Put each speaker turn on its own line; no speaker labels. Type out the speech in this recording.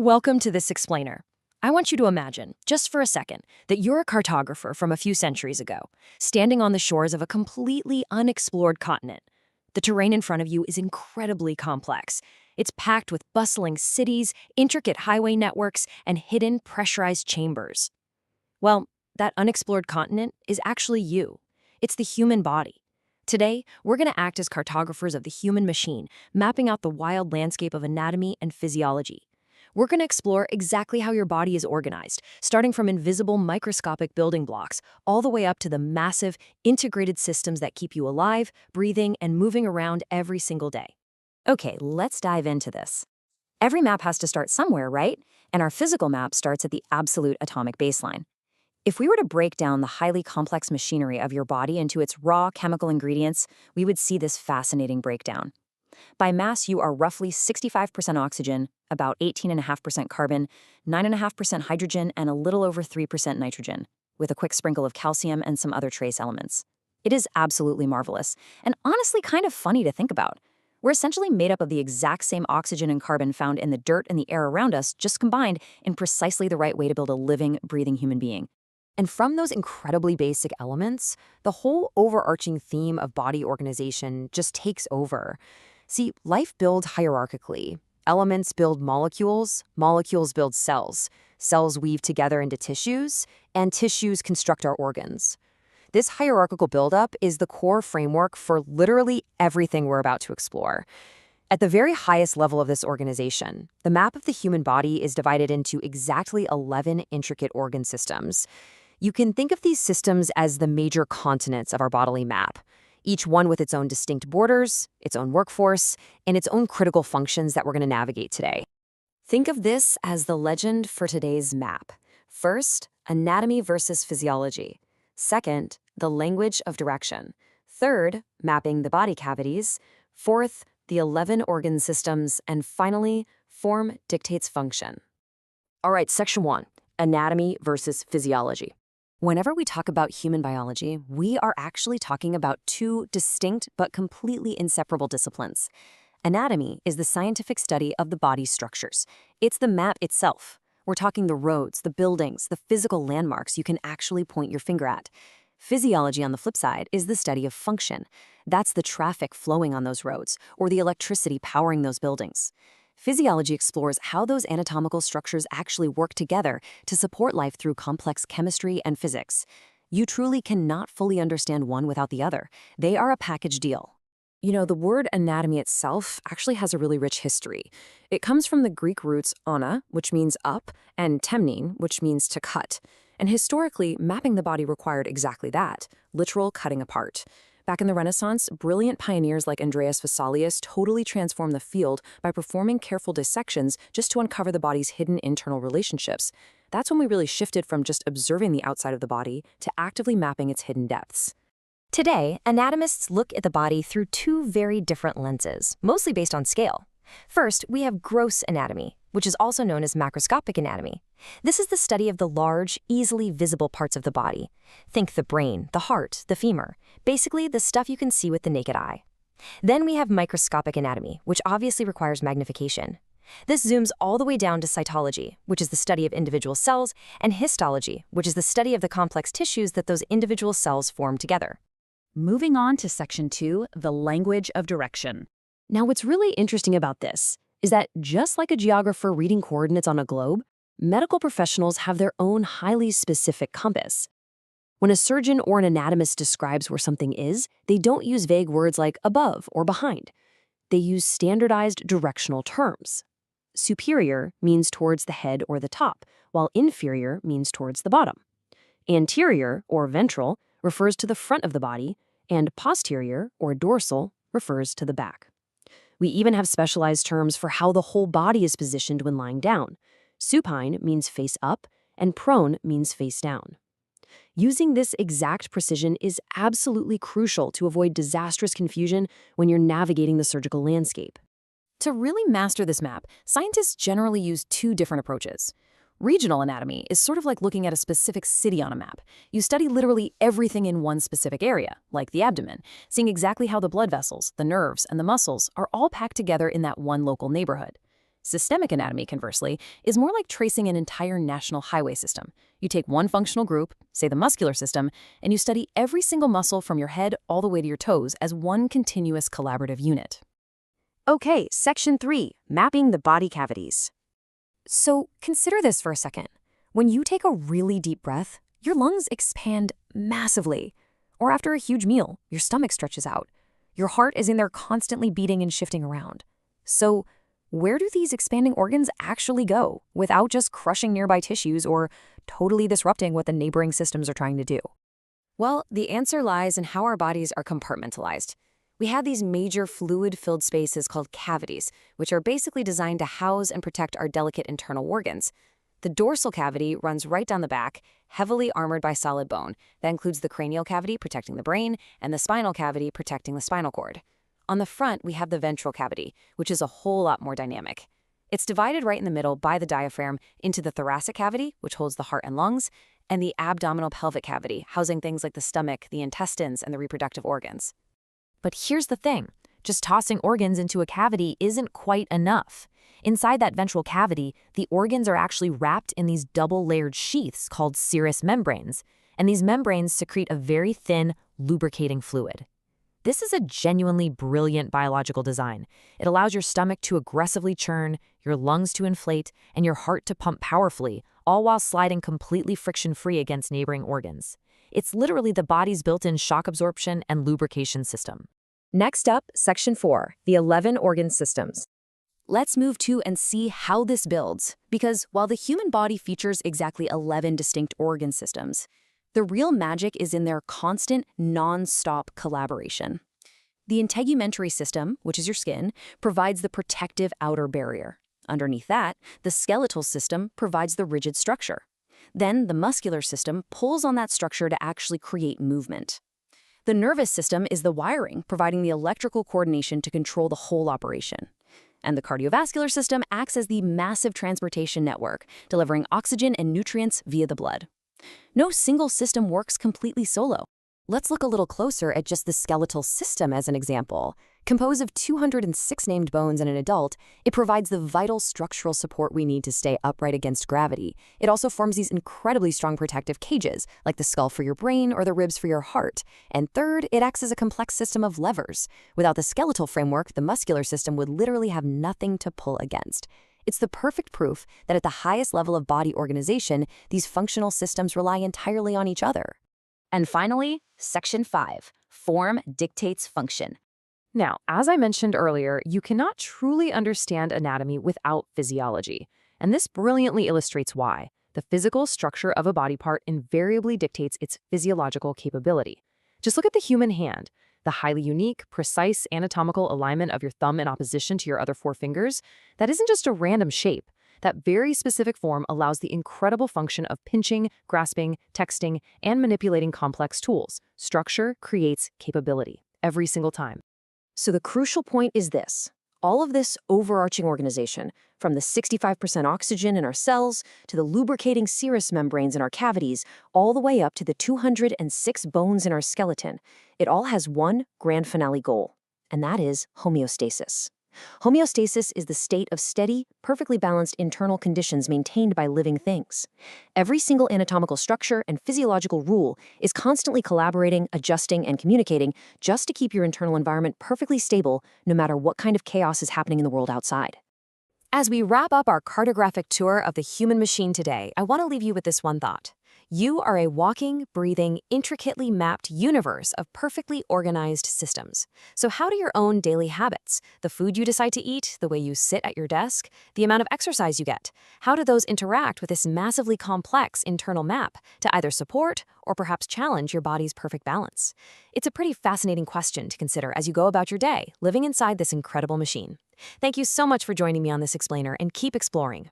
Welcome to this explainer. I want you to imagine, just for a second, that you're a cartographer from a few centuries ago, standing on the shores of a completely unexplored continent. The terrain in front of you is incredibly complex. It's packed with bustling cities, intricate highway networks, and hidden pressurized chambers. Well, that unexplored continent is actually you. It's the human body. Today, we're going to act as cartographers of the human machine, mapping out the wild landscape of anatomy and physiology. We're going to explore exactly how your body is organized, starting from invisible microscopic building blocks all the way up to the massive, integrated systems that keep you alive, breathing, and moving around every single day. Okay, let's dive into this. Every map has to start somewhere, right? And our physical map starts at the absolute atomic baseline. If we were to break down the highly complex machinery of your body into its raw chemical ingredients, we would see this fascinating breakdown. By mass, you are roughly 65% oxygen, about 18.5% carbon, 9.5% hydrogen, and a little over 3% nitrogen, with a quick sprinkle of calcium and some other trace elements. It is absolutely marvelous, and honestly kind of funny to think about. We're essentially made up of the exact same oxygen and carbon found in the dirt and the air around us, just combined in precisely the right way to build a living, breathing human being. And from those incredibly basic elements, the whole overarching theme of body organization just takes over. See, life builds hierarchically. Elements build molecules, molecules build cells, cells weave together into tissues, and tissues construct our organs. This hierarchical buildup is the core framework for literally everything we're about to explore. At the very highest level of this organization, the map of the human body is divided into exactly 11 intricate organ systems. You can think of these systems as the major continents of our bodily map, each one with its own distinct borders, its own workforce, and its own critical functions that we're going to navigate today. Think of this as the legend for today's map. First, anatomy versus physiology. Second, the language of direction. Third, mapping the body cavities. Fourth, the 11 organ systems. And finally, form dictates function. All right, section 1, anatomy versus physiology. Whenever we talk about human biology, we are actually talking about two distinct but completely inseparable disciplines. Anatomy is the scientific study of the body's structures. It's the map itself. We're talking the roads, the buildings, the physical landmarks you can actually point your finger at. Physiology, on the flip side, is the study of function. That's the traffic flowing on those roads, or the electricity powering those buildings. Physiology explores how those anatomical structures actually work together to support life through complex chemistry and physics. You truly cannot fully understand one without the other. They are a package deal. You know, the word anatomy itself actually has a really rich history. It comes from the Greek roots ana, which means up, and temnein, which means to cut. And historically, mapping the body required exactly that, literal cutting apart. Back in the Renaissance, brilliant pioneers like Andreas Vesalius totally transformed the field by performing careful dissections just to uncover the body's hidden internal relationships. That's when we really shifted from just observing the outside of the body to actively mapping its hidden depths. Today, anatomists look at the body through two very different lenses, mostly based on scale. First, we have gross anatomy, which is also known as macroscopic anatomy. This is the study of the large, easily visible parts of the body. Think the brain, the heart, the femur, basically the stuff you can see with the naked eye. Then we have microscopic anatomy, which obviously requires magnification. This zooms all the way down to cytology, which is the study of individual cells, and histology, which is the study of the complex tissues that those individual cells form together.
Moving on to section 2, the language of direction.
Now, what's really interesting about this is that just like a geographer reading coordinates on a globe, medical professionals have their own highly specific compass. When a surgeon or an anatomist describes where something is, they don't use vague words like above or behind. They use standardized directional terms. Superior means towards the head or the top, while inferior means towards the bottom. Anterior, or ventral, refers to the front of the body, and posterior, or dorsal, refers to the back. We even have specialized terms for how the whole body is positioned when lying down. Supine means face up, and prone means face down. Using this exact precision is absolutely crucial to avoid disastrous confusion when you're navigating the surgical landscape. To really master this map, scientists generally use two different approaches. Regional anatomy is sort of like looking at a specific city on a map. You study literally everything in one specific area, like the abdomen, seeing exactly how the blood vessels, the nerves, and the muscles are all packed together in that one local neighborhood.
Systemic anatomy, conversely, is more like tracing an entire national highway system. You take one functional group, say the muscular system, and you study every single muscle from your head all the way to your toes as one continuous collaborative unit.
Okay, section 3, mapping the body cavities. So consider this for a second. When you take a really deep breath, your lungs expand massively. Or after a huge meal, your stomach stretches out. Your heart is in there constantly beating and shifting around. So where do these expanding organs actually go without just crushing nearby tissues or totally disrupting what the neighboring systems are trying to do? Well, the answer lies in how our bodies are compartmentalized. We have these major fluid-filled spaces called cavities, which are basically designed to house and protect our delicate internal organs. The dorsal cavity runs right down the back, heavily armored by solid bone. That includes the cranial cavity protecting the brain and the spinal cavity protecting the spinal cord. On the front, we have the ventral cavity, which is a whole lot more dynamic. It's divided right in the middle by the diaphragm into the thoracic cavity, which holds the heart and lungs, and the abdominal pelvic cavity, housing things like the stomach, the intestines, and the reproductive organs.
But here's the thing. Just tossing organs into a cavity isn't quite enough. Inside that ventral cavity, the organs are actually wrapped in these double-layered sheaths called serous membranes, and these membranes secrete a very thin, lubricating fluid. This is a genuinely brilliant biological design. It allows your stomach to aggressively churn, your lungs to inflate, and your heart to pump powerfully, all while sliding completely friction-free against neighboring organs. It's literally the body's built-in shock absorption and lubrication system.
Next up, section 4, the 11 organ systems. Let's move to and see how this builds, because while the human body features exactly 11 distinct organ systems, the real magic is in their constant, non-stop collaboration. The integumentary system, which is your skin, provides the protective outer barrier. Underneath that, the skeletal system provides the rigid structure. Then the muscular system pulls on that structure to actually create movement. The nervous system is the wiring, providing the electrical coordination to control the whole operation. And the cardiovascular system acts as the massive transportation network, delivering oxygen and nutrients via the blood. No single system works completely solo. Let's look a little closer at just the skeletal system as an example. Composed of 206 named bones in an adult, it provides the vital structural support we need to stay upright against gravity. It also forms these incredibly strong protective cages, like the skull for your brain or the ribs for your heart. And third, it acts as a complex system of levers. Without the skeletal framework, the muscular system would literally have nothing to pull against. It's the perfect proof that at the highest level of body organization, these functional systems rely entirely on each other.
And finally, section 5, form dictates function.
Now, as I mentioned earlier, you cannot truly understand anatomy without physiology. And this brilliantly illustrates why. The physical structure of a body part invariably dictates its physiological capability. Just look at the human hand. The highly unique, precise anatomical alignment of your thumb in opposition to your other 4 fingers, that isn't just a random shape. That very specific form allows the incredible function of pinching, grasping, texting, and manipulating complex tools. Structure creates capability every single time. So the crucial point is this. All of this overarching organization, from the 65% oxygen in our cells to the lubricating serous membranes in our cavities, all the way up to the 206 bones in our skeleton, it all has one grand finale goal, and that is homeostasis. Homeostasis is the state of steady, perfectly balanced internal conditions maintained by living things. Every single anatomical structure and physiological rule is constantly collaborating, adjusting, and communicating just to keep your internal environment perfectly stable, no matter what kind of chaos is happening in the world outside. As we wrap up our cartographic tour of the human machine today, I want to leave you with this one thought. You are a walking, breathing, intricately mapped universe of perfectly organized systems. So how do your own daily habits, the food you decide to eat, the way you sit at your desk, the amount of exercise you get, how do those interact with this massively complex internal map to either support or perhaps challenge your body's perfect balance? It's a pretty fascinating question to consider as you go about your day, living inside this incredible machine. Thank you so much for joining me on this explainer, and keep exploring.